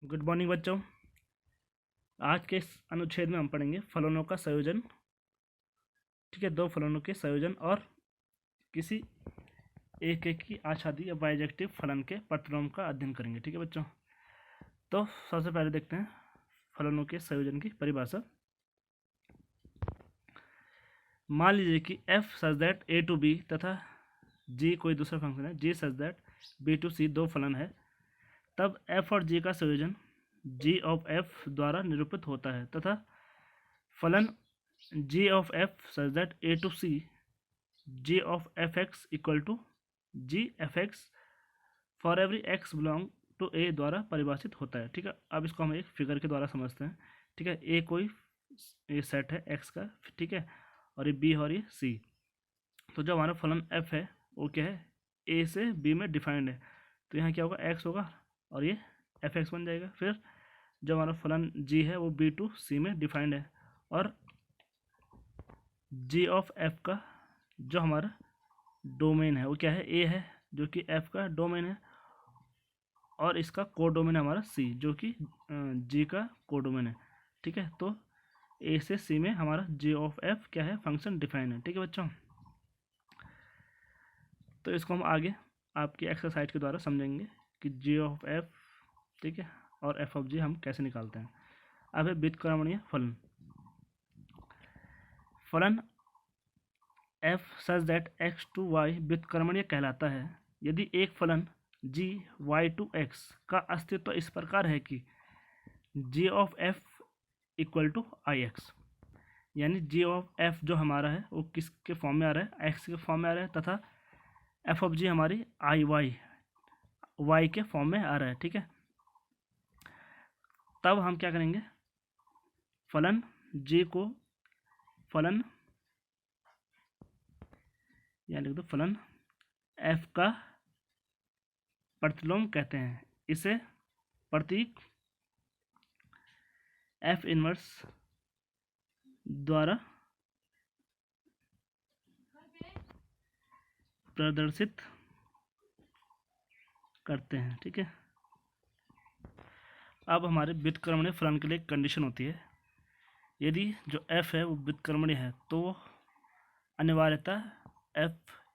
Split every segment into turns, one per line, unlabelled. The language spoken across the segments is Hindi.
गुड मॉर्निंग बच्चों। आज के इस अनुच्छेद में हम पढ़ेंगे फलनों का संयोजन। ठीक है, दो फलनों के संयोजन और किसी एक की आच्छादी या बाइजेक्टिव फलन के प्रतिलोम का अध्ययन करेंगे। ठीक है बच्चों, तो सबसे पहले देखते हैं फलनों के संयोजन की परिभाषा। मान लीजिए कि f such that a to b तथा g कोई दूसरा फंक्शन है, g such that b to c दो फलन है, तब f और g का संयोजन g ऑफ f द्वारा निरूपित होता है तथा फलन g of f such that a to c g of fx equal to g fx for every x belong to a द्वारा परिभाषित होता है। ठीक है, अब इसको हम एक फिगर के द्वारा समझते हैं। ठीक है, a कोई ये सेट है x का, ठीक है, और ये b और ये c। तो जो हमारा फलन f है वो क्या है, a से b में डिफाइंड है, तो यहाँ क्या होगा, x होगा और ये fx बन जाएगा। फिर जो हमारा फलन g है वो b टू c में डिफाइंड है और g ऑफ f का जो हमारा डोमेन है वो क्या है, a है जो कि f का डोमेन है, और इसका कोडोमेन है हमारा c जो कि g का कोडोमेन है। ठीक है, तो a से c में हमारा g ऑफ f क्या है, फंक्शन डिफाइन है। ठीक है बच्चों, तो इसको हम आगे आपकी एक्सरसाइज के द्वारा समझेंगे कि g ऑफ f, ठीक है, और f ऑफ g हम कैसे निकालते हैं। अब है बीजगणितीय फलन। फलन f such that x to y बीजगणितीय कहलाता है यदि एक फलन g y टू x का अस्तित्व इस प्रकार है कि g of f equal to ix, यानी g ऑफ f जो हमारा है वो किसके फॉर्म में आ रहा है, x के फॉर्म में आ रहा है, तथा f ऑफ g हमारी y के फॉर्म में आ रहा है। ठीक है, तब हम क्या करेंगे, फलन g को फलन या लिख दो फलन f का प्रतिलोम कहते हैं। इसे प्रतीक f इनवर्स द्वारा प्रदर्शित करते हैं। ठीक है, अब हमारे बीजगणितीय फलन के लिए एक कंडीशन होती है, यदि जो f है वो बीजगणितीय है तो वो अनिवार्यतः f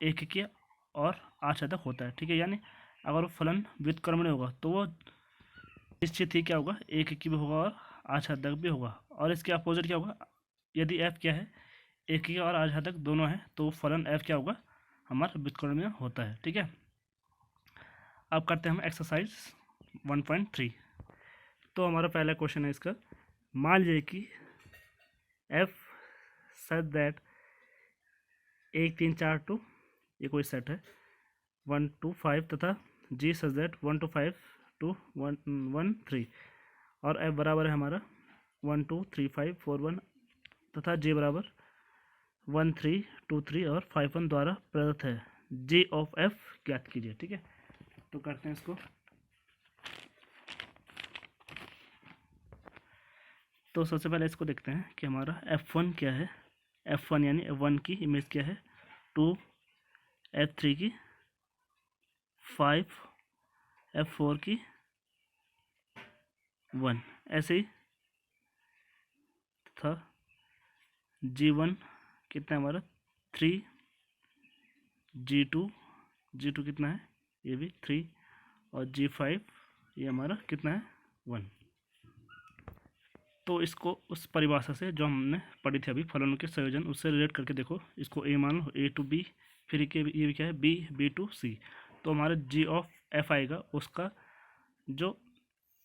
एककीय और आच्छादक होता है। ठीक है, यानी अगर वो फलन बीजगणितीय होगा तो वो निश्चित ही क्या होगा, एककीय भी होगा और आच्छादक भी होगा। और इसके अपोजिट क्या होगा, यदि f क्या है, एककीय और आच्छादक दोनों है, तो फलन f क्या होगा, हमारा बीजगणितीय होता है। ठीक है, अब करते हैं हम एक्सरसाइज 1.3। तो हमारा पहला क्वेश्चन है इसका, मान लीजिए कि f सच दैट 1 3 4 2 ये कोई सेट है 1 2 5 तथा g सच दैट 1 2 5 2 1 1 3 और f बराबर है हमारा 1 2 3 5 4 1 तथा g बराबर 1 3 2 3 और 5 1 द्वारा प्रदत्त है। g ऑफ f ज्ञात कीजिए। ठीक है, तो करते हैं इसको। तो सबसे पहले इसको देखते हैं कि हमारा f1 क्या है। f1 यानी f1 की इमेज क्या है, 2, f3 की 5, f4 की 1, ऐसे ही था। g1 कितना है हमारा 3, g2 कितना है, ये भी 3, और g5 ये हमारा कितना है 1। तो इसको उस परिभाषा से जो हमने पढ़ी थी अभी फलनों के संयोजन, उससे रिलेट करके देखो, इसको a मान लो, a टू b, फिर ये क्या है b टू c, तो हमारा g ऑफ f आएगा, उसका जो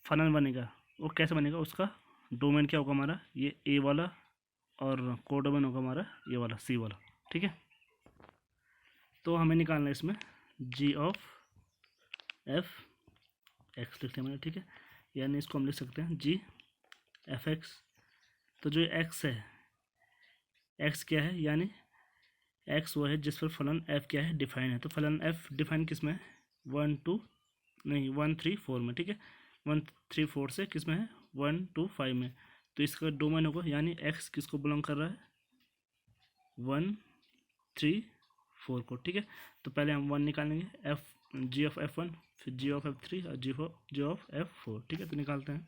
फलन बनेगा वो कैसे बनेगा, उसका डोमेन क्या होगा हमारा, ये a वाला, और कोडोमेन होगा हमारा ये वाला c वाला। ठीक है, तो हमें निकालना है इसमें g ऑफ f x लिखते हैं मैंने। ठीक है, यानी इसको हम लिख सकते हैं g एफ एक्स। तो जो x है, x क्या है, यानी x वो है जिस पर फलन f क्या है, डिफाइन है। तो फलन f डिफाइन किस में है, 1 3 4 में। ठीक है, 1 3 4 से किस में है, 1 2 5 में। तो इसका डोमेन होगा, यानी x किसको बिलोंग कर रहा है, 1 3 4 को। ठीक है, तो पहले हम 1 निकालेंगे, f g ऑफ f1, फिर जी ऑफ F3 और जी ऑफ F4, ठीक है। तो निकालते हैं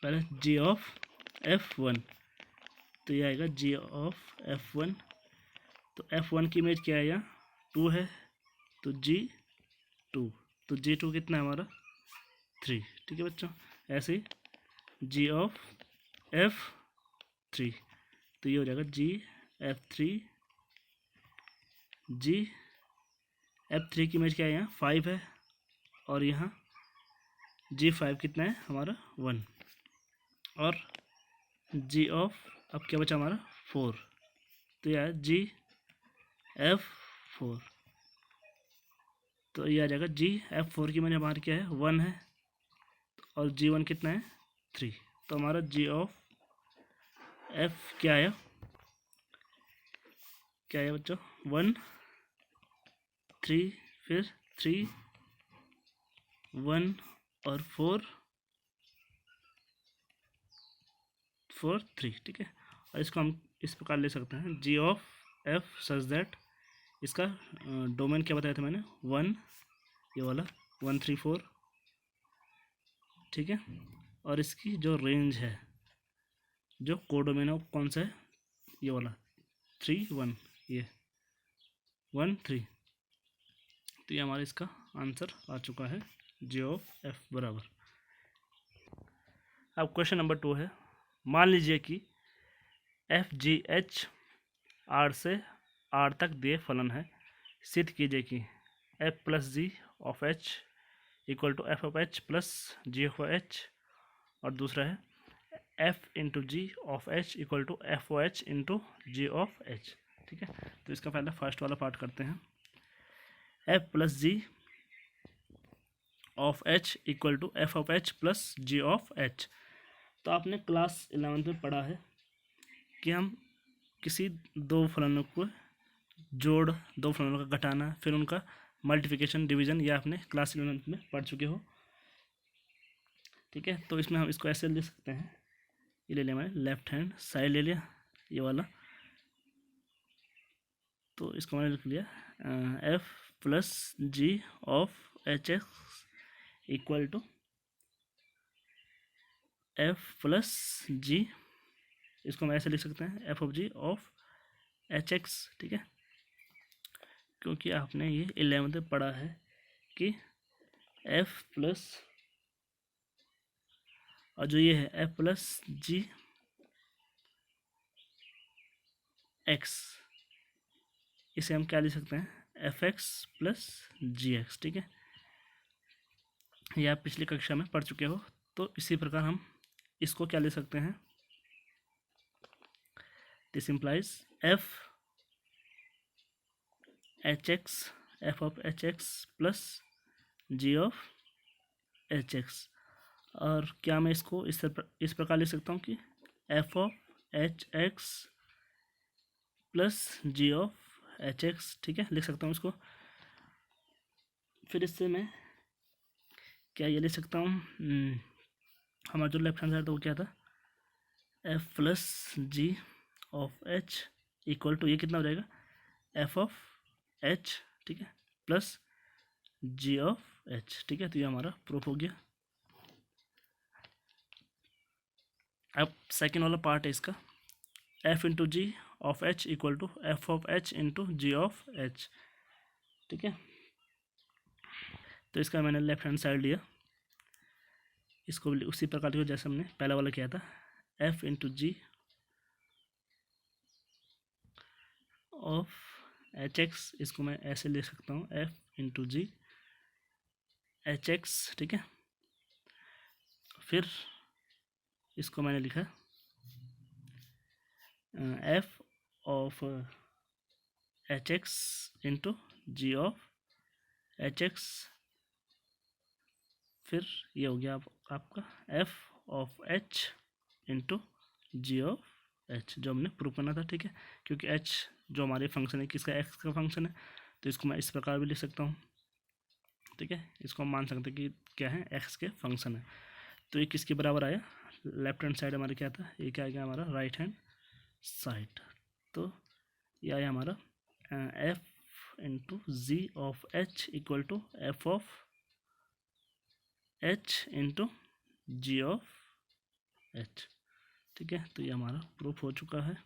पहले जी ऑफ F1, तो ये आएगा जी ऑफ F1। तो F1 की इमेज क्या है, यहाँ 2 है, तो G2, तो G2 कितना है हमारा 3, ठीक है बच्चों। ऐसे ही जी ऑफ F3, तो ये हो जाएगा जी F3, जी F3 की इमेज क्या है, यहाँ 5 है, और यहाँ G5 कितना है हमारा 1, और जी ऑफ अब क्या बचा हमारा 4, तो यह है जी F4, तो ये आ जाएगा जी F4 की मैंने हमारी क्या है 1 है, और G1 कितना है 3, तो हमारा जी ऑफ F क्या आया बच्चों 1 3, फिर 3 1 और 4 3, ठीक है। और इसको हम इस प्रकार ले सकते हैं जी ऑफ F सच दैट, इसका डोमेन क्या बताया था मैंने 1, ये वाला 1 3 4, ठीक है। और इसकी जो रेंज है, जो कोडोमेन है वो कौन सा है, ये वाला 3 1, ये 1 3, तो ये हमारा इसका आंसर आ चुका है जी ऑफ F बराबर। अब क्वेश्चन नंबर 2 है, मान लीजिए कि FGH R से R तक दिए फलन है, सिद्ध कीजिए कि F plus G of H equal to F of H plus G of H, और दूसरा है F into G of H equal to F o H into G of H, ठीक है। तो इसका पहले फर्स्ट वाला पार्ट करते हैं, F plus G of H equal to F of H plus G of H। तो आपने क्लास 11th में पढ़ा है कि हम किसी दो फलनों को जोड़, दो फलनों का घटाना, फिर उनका मल्टीप्लिकेशन डिवीजन, या आपने क्लास 11th में पढ़ चुके हो, ठीक है। तो इसमें हम इसको ऐसे लिख सकते हैं, ये ले लिया मैंने लेफ्ट हैंड साइड ले लिया ये वाला, तो इसको मैंने लिख लिया F plus G of HX equal to F plus G, इसको हम ऐसे लिख सकते हैं F of G of HX, ठीक है। क्योंकि आपने ये 11th में पढ़ा है कि F प्लस, और जो ये है F प्लस जी एक्स, इसे हम क्या लिख सकते हैं FX प्लस GX, ठीक है। ये आप पिछली कक्षा में पढ़ चुके हो, तो इसी प्रकार हम इसको क्या ले सकते हैं, this implies F HX, F of HX plus G of HX, और क्या मैं इसको इस प्रकार लिख सकता हूँ कि F of HX plus G of HX, ठीक है, लिख सकता हूँ इसको। फिर इससे मैं क्या ये लिख सकता हूँ, हमारा जो लेफ्ट हैंड साइड था वो क्या था, F plus G of H equal to, ये कितना हो जाएगा F ऑफ H, ठीक है, प्लस G ऑफ H, ठीक है। तो ये हमारा प्रूफ हो गया। अब सेकेंड वाला पार्ट है इसका, F into G of H equal to F of H into G of H, ठीक है। तो इसका मैंने लेफ्ट हैंड साइड लिया, इसको भी उसी प्रकार लिखो जैसे हमने पहला वाला किया था, F into G of HX, इसको मैं ऐसे ले सकता हूँ F इंटू जी HX, ठीक है। फिर इसको मैंने लिखा F of HX into G of HX, फिर ये हो गया आपका F of H into G of H, जो हमने प्रूव करना था, ठीक है। क्योंकि H जो हमारे फंक्शन है किसका, X का फंक्शन है, तो इसको मैं इस प्रकार भी लिख सकता हूँ, ठीक है। इसको हम मान सकते हैं कि क्या है, X के फंक्शन है। तो ये किसके बराबर आया, लेफ्ट हैंड साइड हमारा क्या था, ये क्या आ गया हमारा राइट हैंड साइड, तो ये आया हमारा F into G of H equal to F of H into G of H. ठीक है, तो ये हमारा प्रूफ हो चुका है।